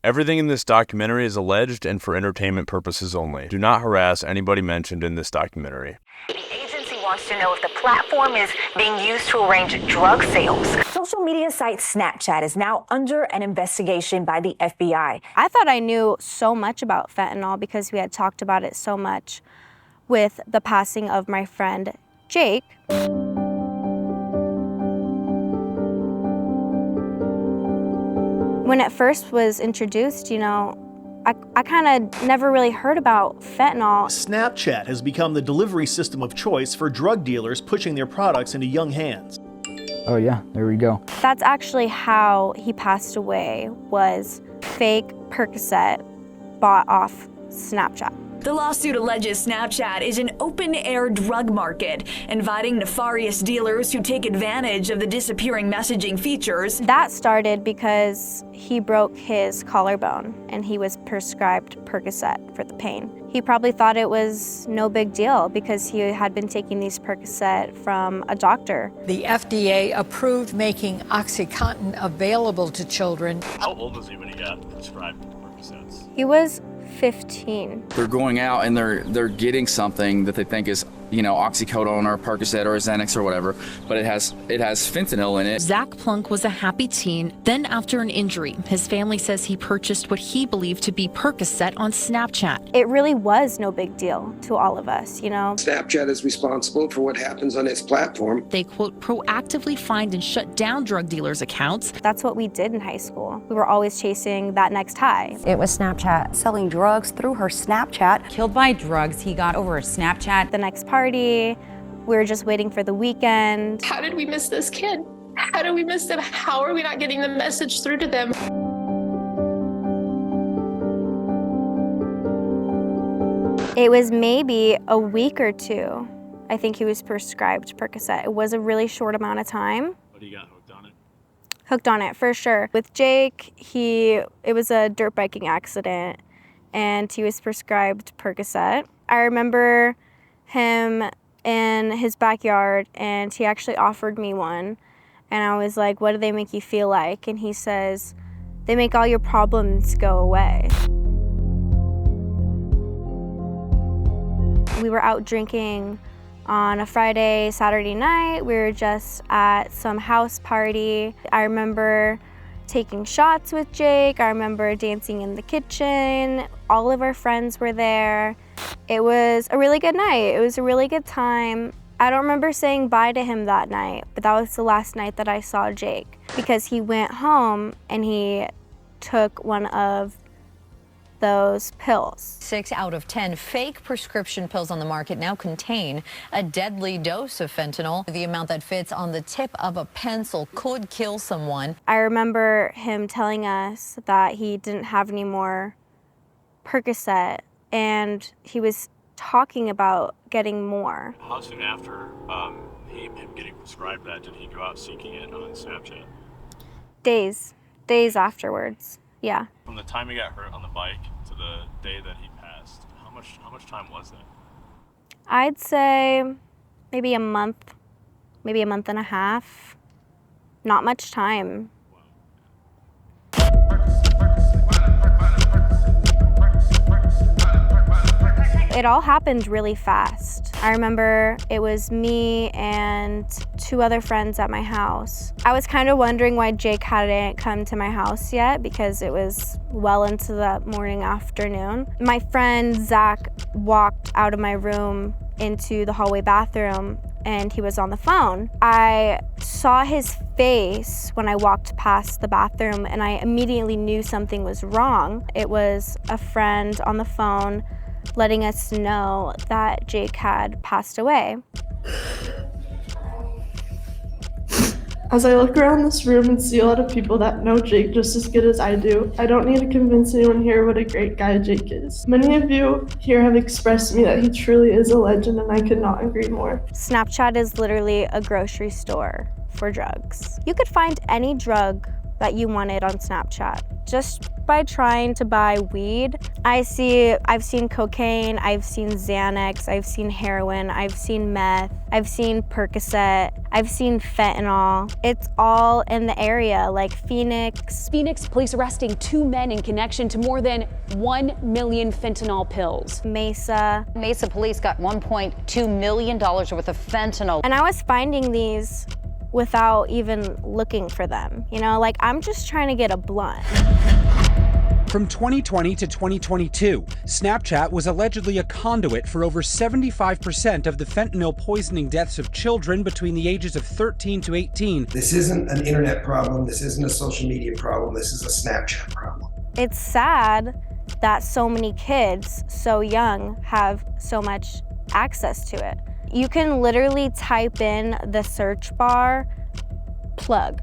Everything in this documentary is alleged and for entertainment purposes only. Do not harass anybody mentioned in this documentary. The agency wants to know if the platform is being used to arrange drug sales. Social media site Snapchat is now under an investigation by the FBI. I thought I knew so much about fentanyl because we had talked about it so much with the passing of my friend Jayke. When it first was introduced, I kind of never really heard about fentanyl. Snapchat has become the delivery system of choice for drug dealers pushing their products into young hands. Oh yeah, there we go. That's actually how he passed away, was fake Percocet bought off Snapchat. The lawsuit alleges Snapchat is an open-air drug market, inviting nefarious dealers who take advantage of the disappearing messaging features. That started because he broke his collarbone and he was prescribed Percocet for the pain. He probably thought it was no big deal because he had been taking these Percocet from a doctor. The FDA approved making OxyContin available to children. How old was he when he got prescribed Percocets? He was 15. They're going out and they're getting something that they think is, oxycodone or Percocet or Xanax or whatever, but it has fentanyl in it. Zach Plunk was a happy teen. Then after an injury, his family says he purchased what he believed to be Percocet on Snapchat. It really was no big deal to all of us, Snapchat is responsible for what happens on its platform. They, quote, proactively find and shut down drug dealers' accounts. That's what we did in high school. We were always chasing that next high. It was Snapchat selling drugs through her Snapchat. Killed by drugs, he got over a Snapchat. The next party, we were just waiting for the weekend. How did we miss this kid? How did we miss them? How are we not getting the message through to them? It was maybe a week or two. I think he was prescribed Percocet. It was a really short amount of time. But he got hooked on it? Hooked on it, for sure. With Jayke, it was a dirt biking accident, and he was prescribed Percocet. I remember him in his backyard, and he actually offered me one. And I was like, what do they make you feel like? And he says, they make all your problems go away. We were out drinking on a Friday, Saturday night. We were just at some house party. I remember taking shots with Jayke. I remember dancing in the kitchen. All of our friends were there. It was a really good night. It was a really good time. I don't remember saying bye to him that night, but that was the last night that I saw Jayke, because he went home and he took one of those pills. 6 out of 10 fake prescription pills on the market now contain a deadly dose of fentanyl. The amount that fits on the tip of a pencil could kill someone. I remember him telling us that he didn't have any more Percocet, and he was talking about getting more. How soon after him getting prescribed that did he go out seeking it on Snapchat? Days afterwards. Yeah. From the time he got hurt on the bike to the day that he passed, how much time was that? I'd say maybe a month and a half. Not much time. It all happened really fast. I remember it was me and 2 other friends at my house. I was kind of wondering why Jayke hadn't come to my house yet, because it was well into the morning, afternoon. My friend Zach walked out of my room into the hallway bathroom, and he was on the phone. I saw his face when I walked past the bathroom, and I immediately knew something was wrong. It was a friend on the phone letting us know that Jayke had passed away. As I look around this room and see a lot of people that know Jayke just as good as I do, I don't need to convince anyone here what a great guy Jayke is. Many of you here have expressed to me that he truly is a legend, and I could not agree more. Snapchat is literally a grocery store for drugs. You could find any drug that you wanted on Snapchat. Just by trying to buy weed, I've seen cocaine, I've seen Xanax, I've seen heroin, I've seen meth, I've seen Percocet, I've seen fentanyl. It's all in the area, like Phoenix. Phoenix police arresting 2 men in connection to more than 1 million fentanyl pills. Mesa police got $1.2 million worth of fentanyl. And I was finding these without even looking for them. You know, like I'm just trying to get a blunt. From 2020 to 2022, Snapchat was allegedly a conduit for over 75% of the fentanyl poisoning deaths of children between the ages of 13 to 18. This isn't an internet problem. This isn't a social media problem. This is a Snapchat problem. It's sad that so many kids so young have so much access to it. You can literally type in the search bar, plug,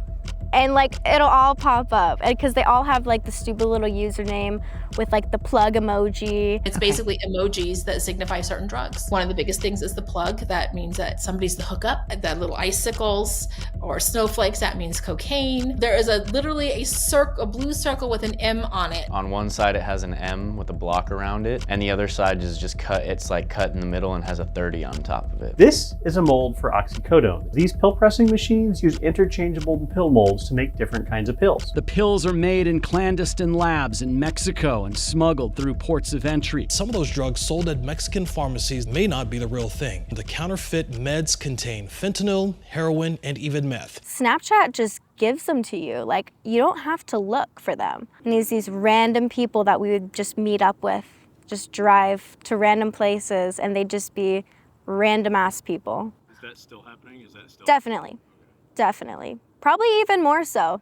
and like it'll all pop up, because they all have like the stupid little username with like the plug emoji. It's basically emojis that signify certain drugs. One of the biggest things is the plug. That means that somebody's the hookup. The little icicles or snowflakes, that means cocaine. There is literally a blue circle with an M on it. On one side it has an M with a block around it, and the other side is just cut. It's like cut in the middle and has a 30 on top of it. This is a mold for oxycodone. These pill pressing machines use interchangeable pill molds to make different kinds of pills. The pills are made in clandestine labs in Mexico and smuggled through ports of entry. Some of those drugs sold at Mexican pharmacies may not be the real thing. The counterfeit meds contain fentanyl, heroin, and even meth. Snapchat just gives them to you. Like, you don't have to look for them. And these random people that we would just meet up with, just drive to random places, and they'd just be random ass people. Is that still happening? Is that still? Definitely. Probably even more so.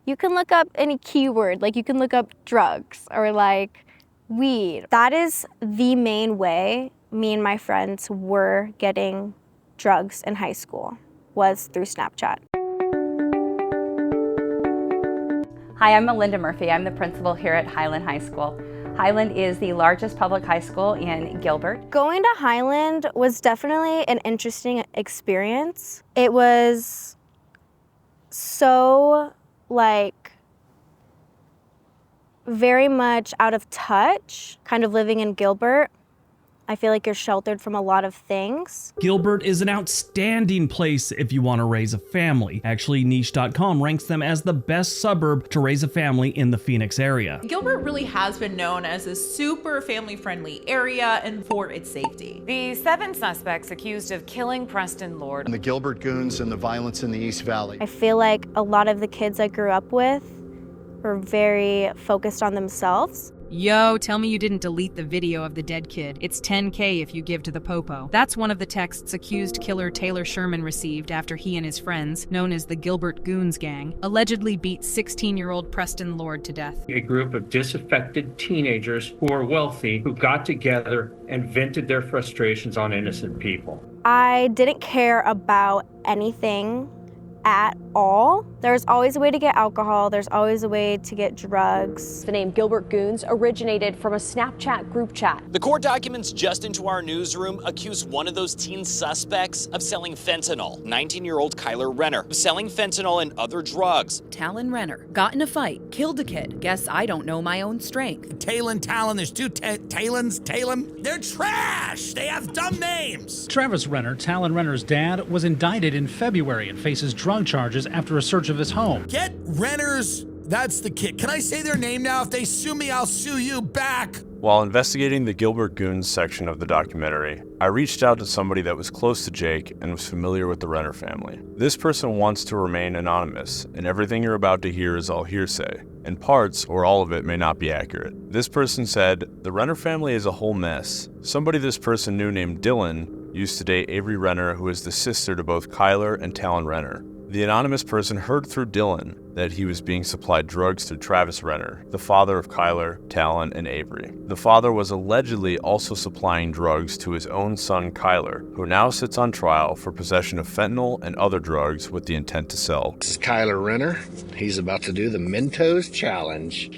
You can look up any keyword, like you can look up drugs or like weed. That is the main way me and my friends were getting drugs in high school, was through Snapchat. Hi, I'm Melinda Murphy. I'm the principal here at Highland High School. Highland is the largest public high school in Gilbert. Going to Highland was definitely an interesting experience. It was so like very much out of touch, kind of living in Gilbert. I feel like you're sheltered from a lot of things. Gilbert is an outstanding place if you want to raise a family. Actually, niche.com ranks them as the best suburb to raise a family in the Phoenix area. Gilbert really has been known as a super family-friendly area and for its safety. The 7 suspects accused of killing Preston Lord. And the Gilbert Goons and the violence in the East Valley. I feel like a lot of the kids I grew up with were very focused on themselves. Yo, tell me you didn't delete the video of the dead kid. It's $10K if you give to the popo. That's one of the texts accused killer Taylor Sherman received after he and his friends, known as the Gilbert Goons gang, allegedly beat 16-year-old Preston Lord to death. A group of disaffected teenagers who are wealthy, who got together and vented their frustrations on innocent people. I didn't care about anything at all. There's always a way to get alcohol. There's always a way to get drugs. The name Gilbert Goons originated from a Snapchat group chat. The court documents just into our newsroom accuse one of those teen suspects of selling fentanyl. 19-year-old Kyler Renner of selling fentanyl and other drugs. Talon Renner got in a fight, killed a kid. Guess I don't know my own strength. Talon, there's two Talons. They're trash. They have dumb names. Travis Renner, Talon Renner's dad, was indicted in February and faces drug charges after a search of his home. Get Renner's. That's the kid. Can I say their name now? If they sue me, I'll sue you back. While investigating the Gilbert Goons section of the documentary, I reached out to somebody that was close to Jayke and was familiar with the Renner family. This person wants to remain anonymous, and everything you're about to hear is all hearsay, and parts or all of it may not be accurate. This person said, "The Renner family is a whole mess. Somebody this person knew named Dylan used to date Avery Renner, who is the sister to both Kyler and Talon Renner. The anonymous person heard through Dylan that he was being supplied drugs through Travis Renner, the father of Kyler, Talon, and Avery. The father was allegedly also supplying drugs to his own son Kyler, who now sits on trial for possession of fentanyl and other drugs with the intent to sell." This is Kyler Renner. He's about to do the Mentos Challenge.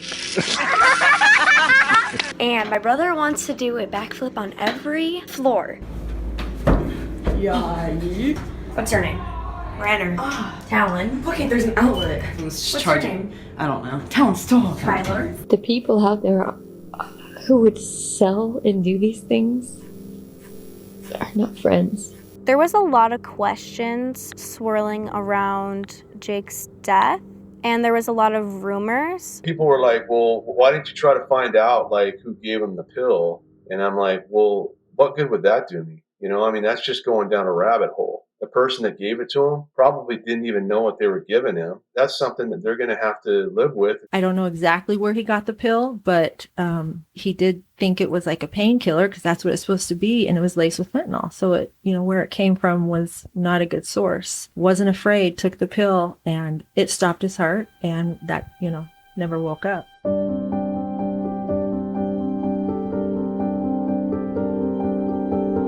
And my brother wants to do a backflip on every floor. Yeah. What's her name? Renner. Talon. Okay, there's an outlet. What's your name? I don't know. Talon stole. Tyler. The people out there who would sell and do these things are not friends. There was a lot of questions swirling around Jake's death, and there was a lot of rumors. People were like, well, why didn't you try to find out, like, who gave him the pill? And I'm like, well, what good would that do me? You know, I mean, that's just going down a rabbit hole. The person that gave it to him probably didn't even know what they were giving him. That's something that they're going to have to live with. I don't know exactly where he got the pill, but he did think it was like a painkiller because that's what it's supposed to be, and it was laced with fentanyl. So it, where it came from was not a good source. Wasn't afraid, took the pill, and it stopped his heart, and that, never woke up.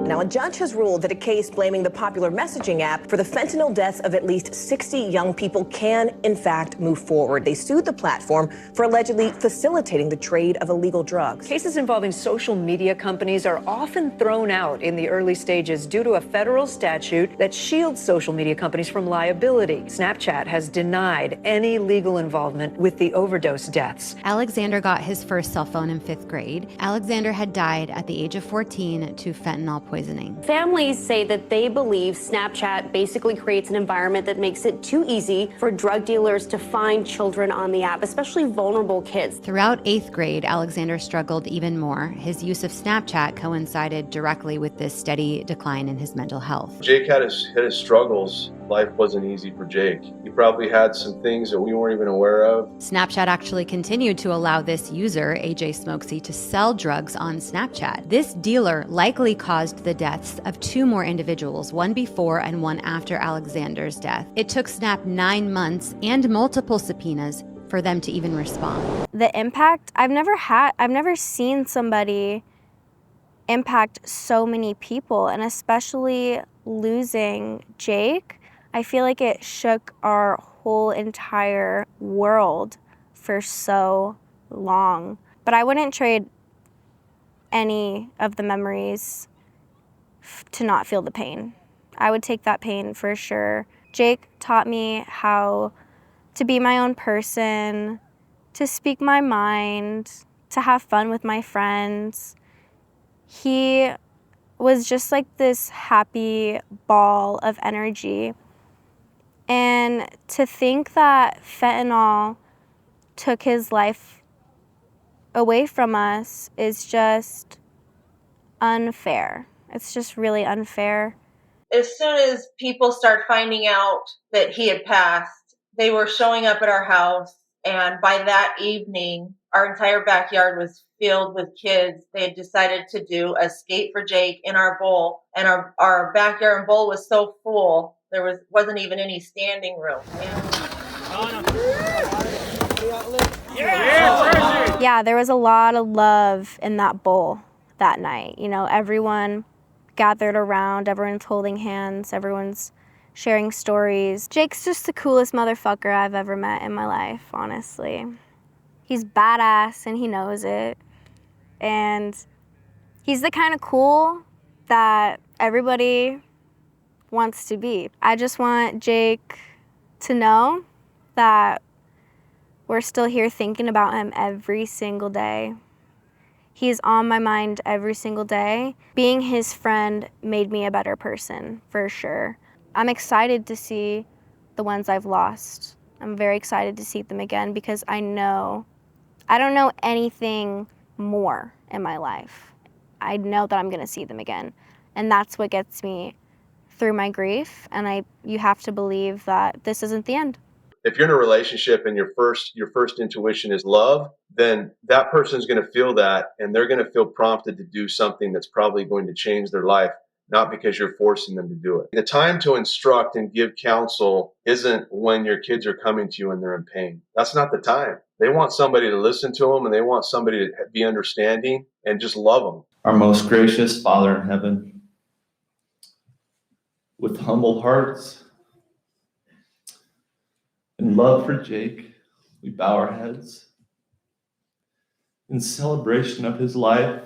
Now, a judge has ruled that a case blaming the popular messaging app for the fentanyl deaths of at least 60 young people can, in fact, move forward. They sued the platform for allegedly facilitating the trade of illegal drugs. Cases involving social media companies are often thrown out in the early stages due to a federal statute that shields social media companies from liability. Snapchat has denied any legal involvement with the overdose deaths. Alexander got his first cell phone in 5th grade. Alexander had died at the age of 14 to fentanyl poisoning. Families say that they believe Snapchat basically creates an environment that makes it too easy for drug dealers to find children on the app, especially vulnerable kids. Throughout 8th grade, Alexander struggled even more. His use of Snapchat coincided directly with this steady decline in his mental health. Jake had his struggles. Life wasn't easy for Jake. He probably had some things that we weren't even aware of. Snapchat actually continued to allow this user, AJ Smokesy, to sell drugs on Snapchat. This dealer likely caused the deaths of 2 more individuals, one before and one after Alexander's death. It took Snap 9 months and multiple subpoenas for them to even respond. The impact, I've never seen somebody impact so many people, and especially losing Jake. I feel like it shook our whole entire world for so long. But I wouldn't trade any of the memories to not feel the pain. I would take that pain for sure. Jake taught me how to be my own person, to speak my mind, to have fun with my friends. He was just like this happy ball of energy. And to think that fentanyl took his life away from us is just unfair. It's just really unfair. As soon as people started finding out that he had passed, they were showing up at our house. And by that evening, our entire backyard was filled with kids. They had decided to do a skate for Jake in our bowl. And our backyard and bowl was so full, there wasn't even any standing room. Yeah, there was a lot of love in that bowl that night. Everyone gathered around, everyone's holding hands, everyone's sharing stories. Jake's just the coolest motherfucker I've ever met in my life, honestly. He's badass and he knows it. And he's the kind of cool that everybody wants to be. I just want Jake to know that we're still here thinking about him every single day. He's on my mind every single day. Being his friend made me a better person, for sure. I'm excited to see the ones I've lost. I'm very excited to see them again because I don't know anything more in my life. I know that I'm gonna see them again. And that's what gets me through my grief, and you have to believe that this isn't the end. If you're in a relationship and your first intuition is love, then that person's going to feel that, and they're going to feel prompted to do something that's probably going to change their life, not because you're forcing them to do it. The time to instruct and give counsel isn't when your kids are coming to you and they're in pain. That's not the time. They want somebody to listen to them, and they want somebody to be understanding and just love them. Our most gracious Father in heaven, with humble hearts and love for Jake, we bow our heads in celebration of his life,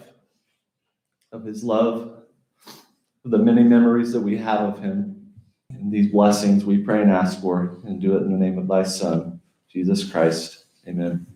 of his love, of the many memories that we have of him. And these blessings we pray and ask for, and do it in the name of thy Son, Jesus Christ. Amen.